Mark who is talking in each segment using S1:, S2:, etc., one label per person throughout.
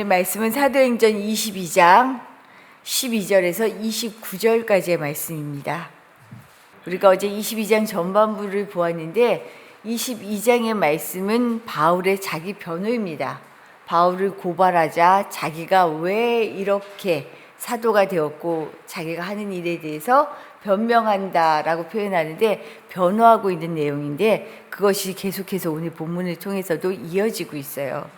S1: 말씀은 사도행전 22장 12절에서 29절까지의 말씀입니다. 우리가 어제 22장 전반부를 보았는데 22장의 말씀은 바울의 자기 변호입니다. 바울을 고발하자 자기가 왜 이렇게 사도가 되었고 자기가 하는 일에 대해서 변명한다라고 표현하는데 변호하고 있는 내용인데 그것이 계속해서 오늘 본문을 통해서도 이어지고 있어요.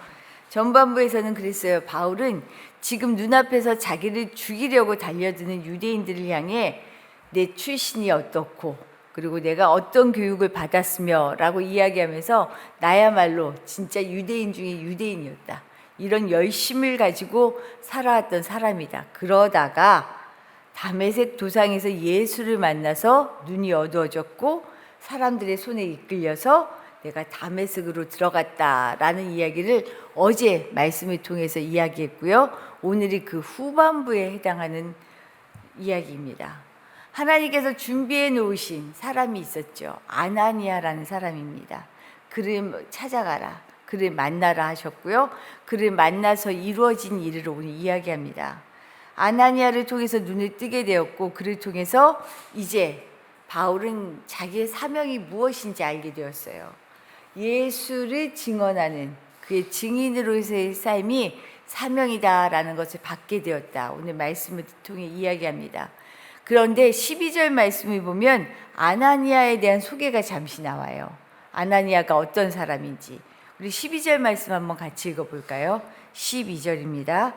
S1: 전반부에서는 그랬어요. 바울은 지금 눈앞에서 자기를 죽이려고 달려드는 유대인들을 향해 내 출신이 어떻고 그리고 내가 어떤 교육을 받았으며 라고 이야기하면서 나야말로 진짜 유대인 중에 유대인이었다. 이런 열심을 가지고 살아왔던 사람이다. 그러다가 다메섹 도상에서 예수를 만나서 눈이 어두워졌고 사람들의 손에 이끌려서 내가 다메섹으로 들어갔다라는 이야기를 어제 말씀을 통해서 이야기했고요. 오늘이 그 후반부에 해당하는 이야기입니다. 하나님께서 준비해 놓으신 사람이 있었죠. 아나니아라는 사람입니다. 그를 찾아가라. 그를 만나라 하셨고요. 그를 만나서 이루어진 일을 오늘 이야기합니다. 아나니아를 통해서 눈을 뜨게 되었고 그를 통해서 이제 바울은 자기의 사명이 무엇인지 알게 되었어요. 예수를 증언하는 그의 증인으로서의 삶이 사명이다라는 것을 받게 되었다. 오늘 말씀을 통해 이야기합니다. 그런데 12절 말씀을 보면 아나니아에 대한 소개가 잠시 나와요. 아나니아가 어떤 사람인지. 우리 12절 말씀 한번 같이 읽어볼까요? 12절입니다.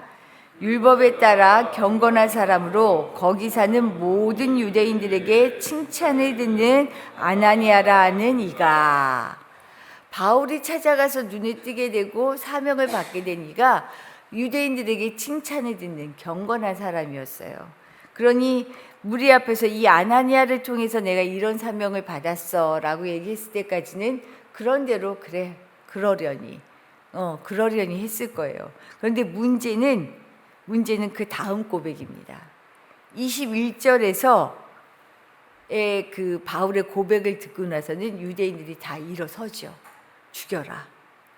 S1: 율법에 따라 경건한 사람으로 거기 사는 모든 유대인들에게 칭찬을 듣는 아나니아라 하는 이가, 바울이 찾아가서 눈을 뜨게 되고 사명을 받게 된 이가 유대인들에게 칭찬을 듣는 경건한 사람이었어요. 그러니 무리 앞에서 이 아나니아를 통해서 내가 이런 사명을 받았어 라고 얘기했을 때까지는 그런대로 그래 그러려니 했을 거예요. 그런데 문제는 그 다음 고백입니다. 21절에서 그 바울의 고백을 듣고 나서는 유대인들이 다 일어서죠. 죽여라.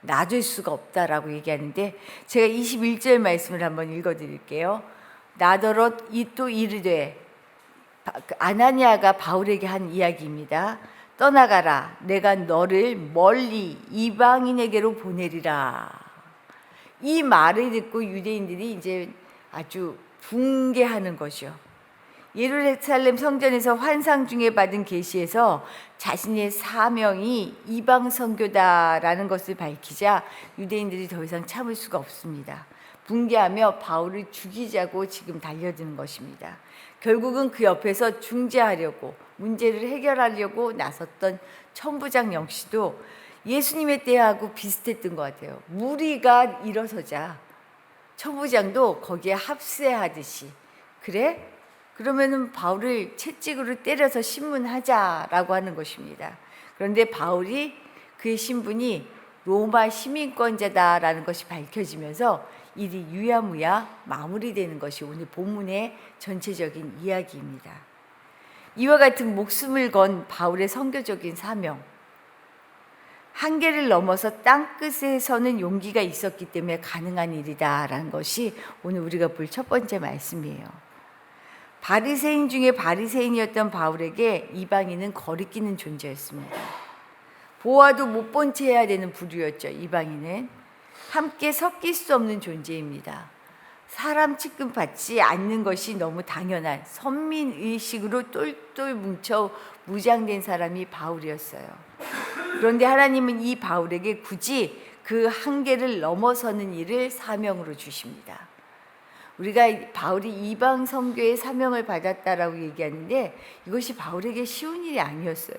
S1: 놔둘 수가 없다라고 얘기하는데 제가 21절 말씀을 한번 읽어드릴게요. 나더러 또 이르되, 아나니아가 바울에게 한 이야기입니다. 떠나가라. 내가 너를 멀리 이방인에게로 보내리라. 이 말을 듣고 유대인들이 이제 아주 붕괴하는 것이요. 예루살렘 성전에서 환상 중에 받은 계시에서 자신의 사명이 이방 선교다라는 것을 밝히자 유대인들이 더 이상 참을 수가 없습니다. 붕괴하며 바울을 죽이자고 지금 달려드는 것입니다. 결국은 그 옆에서 중재하려고 문제를 해결하려고 나섰던 천부장 역시도 예수님의 때하고 비슷했던 것 같아요. 무리가 일어서자 천부장도 거기에 합세하듯이 그래? 그러면은 바울을 채찍으로 때려서 신문하자라고 하는 것입니다. 그런데 바울이 그의 신분이 로마 시민권자다라는 것이 밝혀지면서 일이 유야무야 마무리되는 것이 오늘 본문의 전체적인 이야기입니다. 이와 같은 목숨을 건 바울의 선교적인 사명, 한계를 넘어서 땅끝에 서는 용기가 있었기 때문에 가능한 일이다라는 것이 오늘 우리가 볼 첫 번째 말씀이에요. 바리새인 중에 바리새인이었던 바울에게 이방인은 거리끼는 존재였습니다. 보아도 못 본 채 해야 되는 부류였죠. 이방인은 함께 섞일 수 없는 존재입니다. 사람 취급받지 않는 것이 너무 당연한 선민의식으로 똘똘 뭉쳐 무장된 사람이 바울이었어요. 그런데 하나님은 이 바울에게 굳이 그 한계를 넘어서는 일을 사명으로 주십니다. 우리가 바울이 이방 선교의 사명을 받았다라고 얘기하는데 이것이 바울에게 쉬운 일이 아니었어요.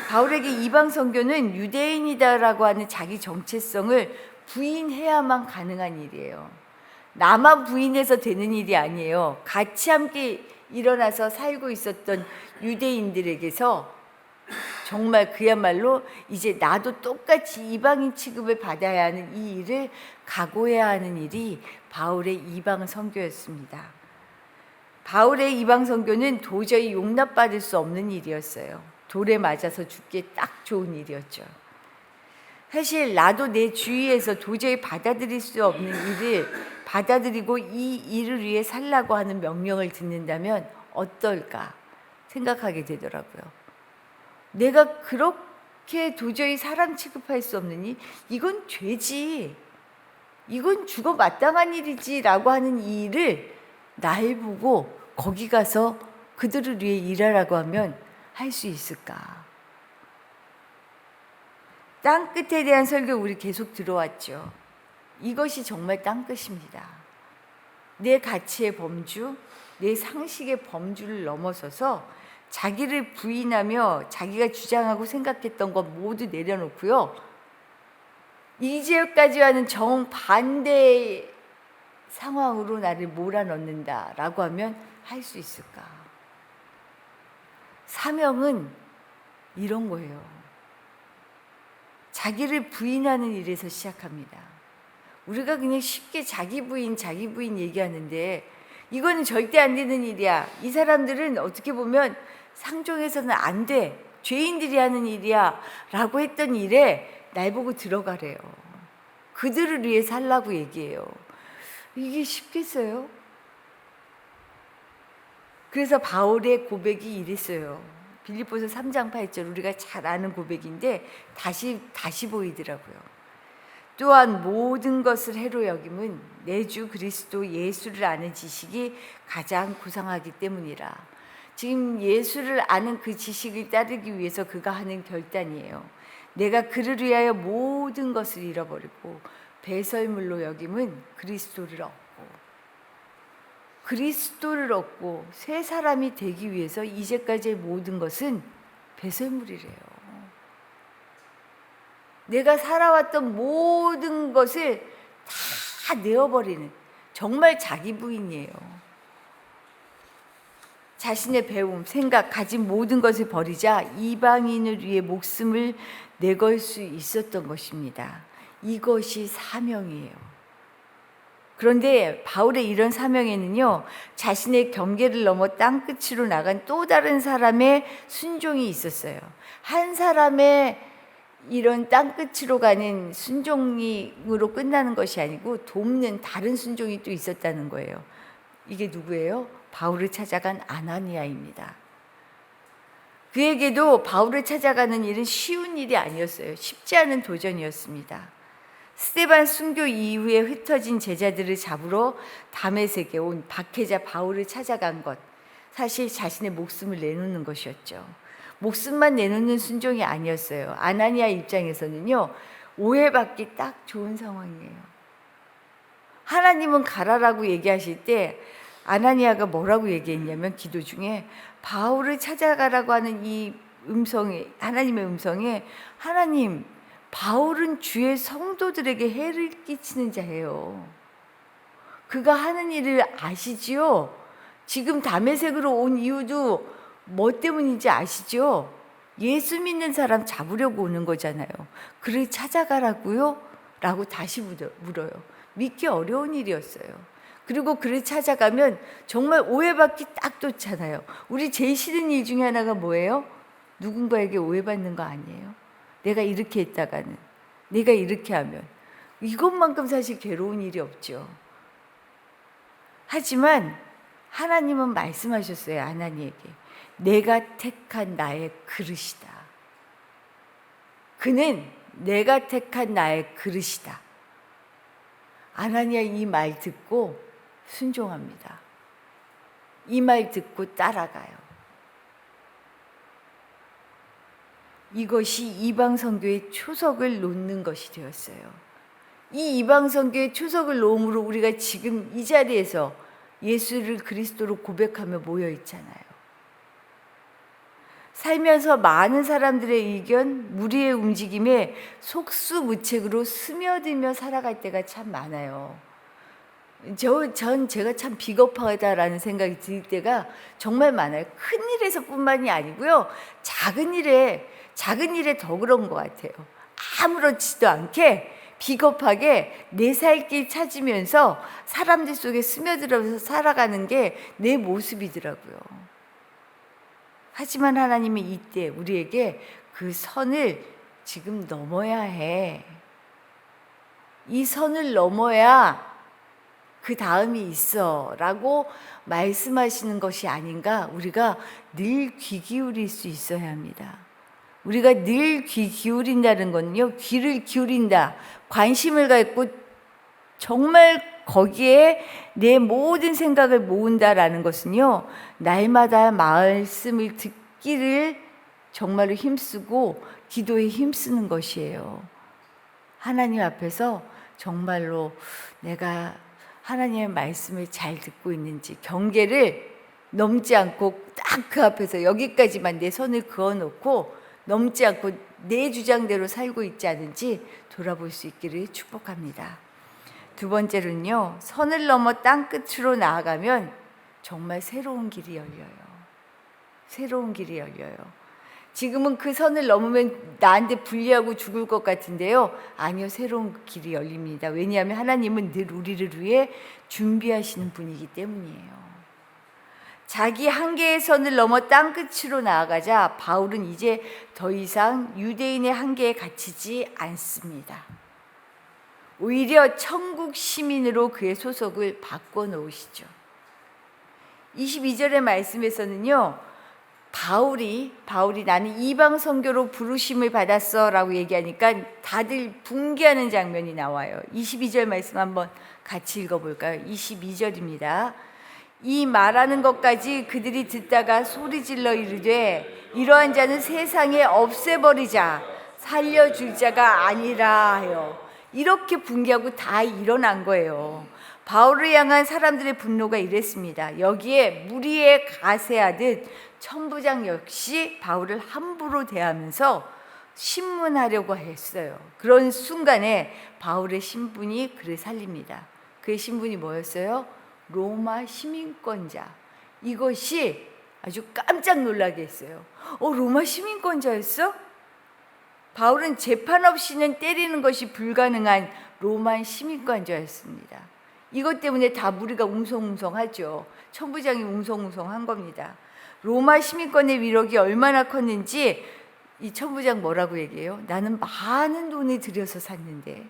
S1: 바울에게 이방 선교는 유대인이다라고 하는 자기 정체성을 부인해야만 가능한 일이에요. 나만 부인해서 되는 일이 아니에요. 같이 함께 일어나서 살고 있었던 유대인들에게서 정말 그야말로 이제 나도 똑같이 이방인 취급을 받아야 하는 이 일을 각오해야 하는 일이 바울의 이방 선교였습니다. 바울의 이방 선교는 도저히 용납받을 수 없는 일이었어요. 돌에 맞아서 죽기에 딱 좋은 일이었죠. 사실 나도 내 주위에서 도저히 받아들일 수 없는 일을 받아들이고 이 일을 위해 살라고 하는 명령을 듣는다면 어떨까 생각하게 되더라고요. 내가 그렇게 도저히 사람 취급할 수 없는 일, 이건 죄지, 이건 죽어 마땅한 일이지라고 하는 이 일을 날 보고 거기 가서 그들을 위해 일하라고 하면 할 수 있을까? 땅끝에 대한 설교 우리 계속 들어왔죠. 이것이 정말 땅끝입니다. 내 가치의 범주, 내 상식의 범주를 넘어서서 자기를 부인하며 자기가 주장하고 생각했던 것 모두 내려놓고요. 이제까지와는 정반대의 상황으로 나를 몰아넣는다라고 하면 할 수 있을까? 사명은 이런 거예요. 자기를 부인하는 일에서 시작합니다. 우리가 그냥 쉽게 자기 부인 얘기하는데 이거는 절대 안 되는 일이야. 이 사람들은 어떻게 보면 상종에서는 안 돼. 죄인들이 하는 일이야. 라고 했던 일에 날 보고 들어가래요. 그들을 위해 살라고 얘기해요. 이게 쉽겠어요? 그래서 바울의 고백이 이랬어요. 빌립보서 3장 8절 우리가 잘 아는 고백인데 다시 보이더라고요. 또한 모든 것을 해로 여김은 내 주 그리스도 예수를 아는 지식이 가장 고상하기 때문이라. 지금 예수를 아는 그 지식을 따르기 위해서 그가 하는 결단이에요. 내가 그를 위하여 모든 것을 잃어버리고 배설물로 여김은 그리스도를 얻고 새 사람이 되기 위해서 이제까지의 모든 것은 배설물이래요. 내가 살아왔던 모든 것을 다 내어버리는 정말 자기 부인이에요. 자신의 배움, 생각, 가진 모든 것을 버리자 이방인을 위해 목숨을 내걸 수 있었던 것입니다. 이것이 사명이에요. 그런데 바울의 이런 사명에는요, 자신의 경계를 넘어 땅끝으로 나간 또 다른 사람의 순종이 있었어요. 한 사람의 이런 땅끝으로 가는 순종으로 끝나는 것이 아니고 돕는 다른 순종이 또 있었다는 거예요. 이게 누구예요? 바울을 찾아간 아나니아입니다. 그에게도 바울을 찾아가는 일은 쉬운 일이 아니었어요. 쉽지 않은 도전이었습니다. 스데반 순교 이후에 흩어진 제자들을 잡으러 다메섹에 온 박해자 바울을 찾아간 것, 사실 자신의 목숨을 내놓는 것이었죠. 목숨만 내놓는 순종이 아니었어요. 아나니아 입장에서는요, 오해받기 딱 좋은 상황이에요. 하나님은 가라라고 얘기하실 때 아나니아가 뭐라고 얘기했냐면 기도 중에 바울을 찾아가라고 하는 이 음성에, 하나님의 음성에, 하나님, 바울은 주의 성도들에게 해를 끼치는 자예요. 그가 하는 일을 아시지요? 지금 다메섹으로 온 이유도 뭐 때문인지 아시죠? 예수 믿는 사람 잡으려고 오는 거잖아요. 그를 찾아가라고요? 라고 다시 물어요. 믿기 어려운 일이었어요. 그리고 그를 찾아가면 정말 오해받기 딱 좋잖아요. 우리 제일 싫은 일 중에 하나가 뭐예요? 누군가에게 오해받는 거 아니에요? 내가 이렇게 했다가는, 내가 이렇게 하면, 이것만큼 사실 괴로운 일이 없죠. 하지만 하나님은 말씀하셨어요. 아나니에게 내가 택한 나의 그릇이다. 그는 내가 택한 나의 그릇이다. 아나니아 이 말 듣고 순종합니다. 이 말 듣고 따라가요. 이것이 이방 선교의 초석을 놓는 것이 되었어요. 이 이방 선교의 초석을 놓음으로 우리가 지금 이 자리에서 예수를 그리스도로 고백하며 모여 있잖아요. 살면서 많은 사람들의 의견, 무리의 움직임에 속수무책으로 스며들며 살아갈 때가 참 많아요. 제가 참 비겁하다라는 생각이 들 때가 정말 많아요. 큰 일에서뿐만이 아니고요. 작은 일에 더 그런 것 같아요. 아무렇지도 않게 비겁하게 내 살 길 찾으면서 사람들 속에 스며들어서 살아가는 게 내 모습이더라고요. 하지만 하나님이 이때 우리에게 그 선을 지금 넘어야 해. 이 선을 넘어야 그 다음이 있어 라고 말씀하시는 것이 아닌가. 우리가 늘 귀 기울일 수 있어야 합니다. 우리가 늘 귀 기울인다는 건요, 귀를 기울인다, 관심을 갖고 정말 거기에 내 모든 생각을 모은다라는 것은요, 날마다 말씀을 듣기를 정말로 힘쓰고 기도에 힘쓰는 것이에요. 하나님 앞에서 정말로 내가 하나님의 말씀을 잘 듣고 있는지, 경계를 넘지 않고 딱 그 앞에서 여기까지만 내 손을 그어놓고 넘지 않고 내 주장대로 살고 있지 않은지 돌아볼 수 있기를 축복합니다. 두 번째로는요, 선을 넘어 땅 끝으로 나아가면 정말 새로운 길이 열려요. 새로운 길이 열려요. 지금은 그 선을 넘으면 나한테 불리하고 죽을 것 같은데요, 아니요, 새로운 길이 열립니다. 왜냐하면 하나님은 늘 우리를 위해 준비하시는 분이기 때문이에요. 자기 한계의 선을 넘어 땅 끝으로 나아가자 바울은 이제 더 이상 유대인의 한계에 갇히지 않습니다. 오히려 천국 시민으로 그의 소속을 바꿔놓으시죠. 22절의 말씀에서는요, 바울이 나는 이방 선교로 부르심을 받았어 라고 얘기하니까 다들 붕괴하는 장면이 나와요. 22절 말씀 한번 같이 읽어볼까요? 22절입니다. 이 말하는 것까지 그들이 듣다가 소리질러 이르되 이러한 자는 세상에 없애버리자, 살려줄 자가 아니라 하여. 이렇게 붕괴하고 다 일어난 거예요. 바울을 향한 사람들의 분노가 이랬습니다. 여기에 무리에 가세하듯 천부장 역시 바울을 함부로 대하면서 신문하려고 했어요. 그런 순간에 바울의 신분이 그를 살립니다. 그의 신분이 뭐였어요? 로마 시민권자. 이것이 아주 깜짝 놀라게 했어요. 로마 시민권자였어? 바울은 재판 없이는 때리는 것이 불가능한 로마 시민권자였습니다. 이것 때문에 다 무리가 웅성웅성하죠. 천부장이 웅성웅성한 겁니다. 로마 시민권의 위력이 얼마나 컸는지 이 천부장 뭐라고 얘기해요? 나는 많은 돈을 들여서 샀는데.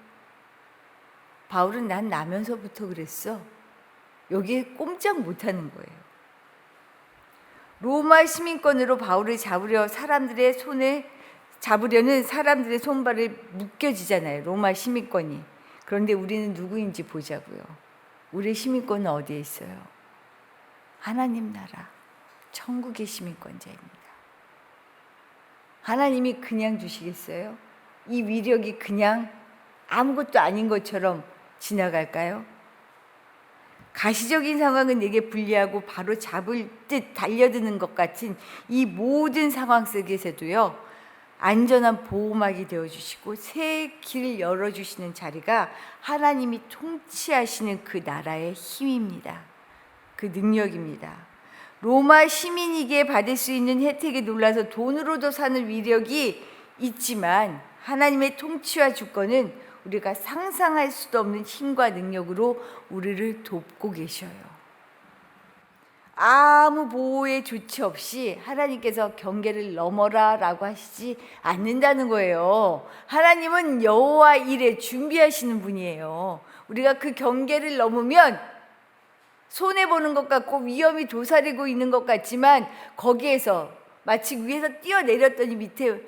S1: 바울은 난 나면서부터 그랬어. 여기에 꼼짝 못하는 거예요. 로마 시민권으로 바울을 잡으려는 사람들의 손발을 묶여지잖아요. 로마 시민권이. 그런데 우리는 누구인지 보자고요. 우리의 시민권은 어디에 있어요? 하나님 나라, 천국의 시민권자입니다. 하나님이 그냥 주시겠어요? 이 위력이 그냥 아무것도 아닌 것처럼 지나갈까요? 가시적인 상황은 내게 불리하고 바로 잡을 듯 달려드는 것 같은 이 모든 상황 속에서도요, 안전한 보호막이 되어주시고 새 길 열어주시는 자리가 하나님이 통치하시는 그 나라의 힘입니다. 그 능력입니다. 로마 시민이기에 받을 수 있는 혜택에 놀라서 돈으로도 사는 위력이 있지만 하나님의 통치와 주권은 우리가 상상할 수도 없는 힘과 능력으로 우리를 돕고 계셔요. 아무 보호의 조치 없이 하나님께서 경계를 넘어라 라고 하시지 않는다는 거예요. 하나님은 여호와 일에 준비하시는 분이에요. 우리가 그 경계를 넘으면 손해보는 것 같고 위험이 도사리고 있는 것 같지만 거기에서 마치 위에서 뛰어내렸더니 밑에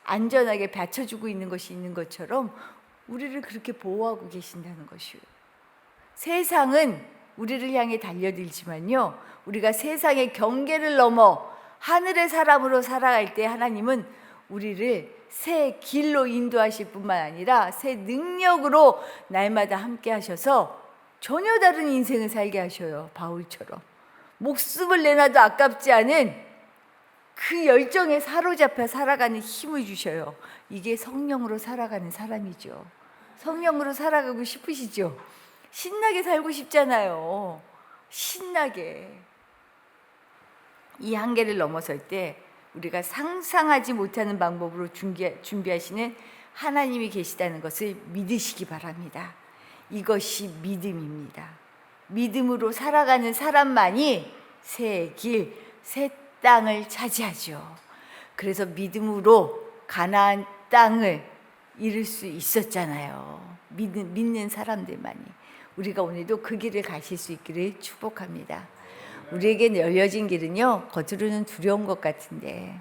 S1: 안전하게 받쳐주고 있는 것이 있는 것처럼 우리를 그렇게 보호하고 계신다는 것이에요. 세상은 우리를 향해 달려들지만요, 우리가 세상의 경계를 넘어 하늘의 사람으로 살아갈 때 하나님은 우리를 새 길로 인도하실 뿐만 아니라 새 능력으로 날마다 함께 하셔서 전혀 다른 인생을 살게 하셔요. 바울처럼 목숨을 내놔도 아깝지 않은 그 열정에 사로잡혀 살아가는 힘을 주셔요. 이게 성령으로 살아가는 사람이죠. 성령으로 살아가고 싶으시죠? 신나게 살고 싶잖아요. 신나게. 이 한계를 넘어설 때 우리가 상상하지 못하는 방법으로 준비하시는 하나님이 계시다는 것을 믿으시기 바랍니다. 이것이 믿음입니다. 믿음으로 살아가는 사람만이 새 길, 새 땅을 차지하죠. 그래서 믿음으로 가나안 땅을 이룰 수 있었잖아요. 믿는 사람들만이. 우리가 오늘도 그 길을 가실 수 있기를 축복합니다. 우리에게 열려진 길은요, 겉으로는 두려운 것 같은데,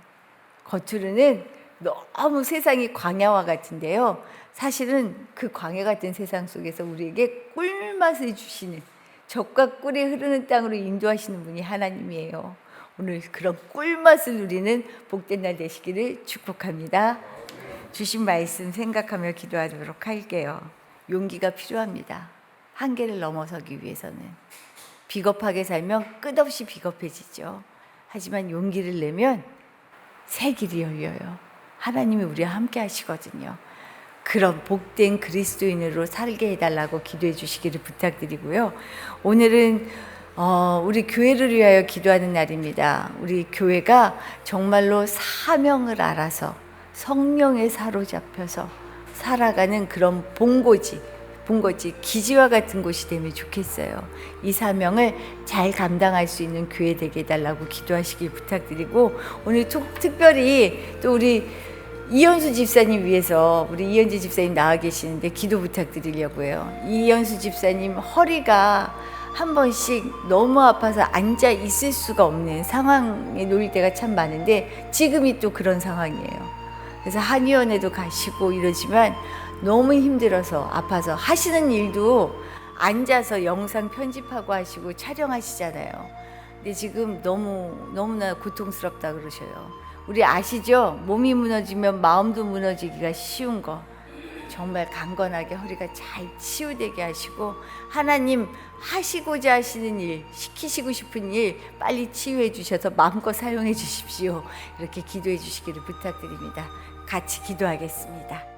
S1: 겉으로는 너무 세상이 광야와 같은데요, 사실은 그 광야 같은 세상 속에서 우리에게 꿀맛을 주시는, 젖과 꿀이 흐르는 땅으로 인도하시는 분이 하나님이에요. 오늘 그런 꿀맛을 누리는 복된 날 되시기를 축복합니다. 주신 말씀 생각하며 기도하도록 할게요. 용기가 필요합니다. 한계를 넘어서기 위해서는. 비겁하게 살면 끝없이 비겁해지죠. 하지만 용기를 내면 새 길이 열려요. 하나님이 우리와 함께 하시거든요. 그런 복된 그리스도인으로 살게 해달라고 기도해 주시기를 부탁드리고요. 오늘은 우리 교회를 위하여 기도하는 날입니다. 우리 교회가 정말로 사명을 알아서 성령에 사로잡혀서 살아가는 그런 본고지, 기지와 같은 곳이 되면 좋겠어요. 이 사명을 잘 감당할 수 있는 교회 되게 해달라고 기도하시길 부탁드리고, 오늘 특별히 또 우리 이현수 집사님 위해서, 우리 이현주 집사님 나와 계시는데 기도 부탁드리려고요. 이현수 집사님 허리가 한 번씩 너무 아파서 앉아 있을 수가 없는 상황에 놓일 때가 참 많은데, 지금이 또 그런 상황이에요. 그래서 한의원에도 가시고 이러지만 너무 힘들어서 아파서 하시는 일도 앉아서 영상 편집하고 하시고 촬영하시잖아요. 근데 지금 너무나 고통스럽다 그러셔요. 우리 아시죠? 몸이 무너지면 마음도 무너지기가 쉬운 거. 정말 강건하게 허리가 잘 치유되게 하시고, 하나님 하시고자 하시는 일, 시키시고 싶은 일 빨리 치유해 주셔서 마음껏 사용해 주십시오. 이렇게 기도해 주시기를 부탁드립니다. 같이 기도하겠습니다.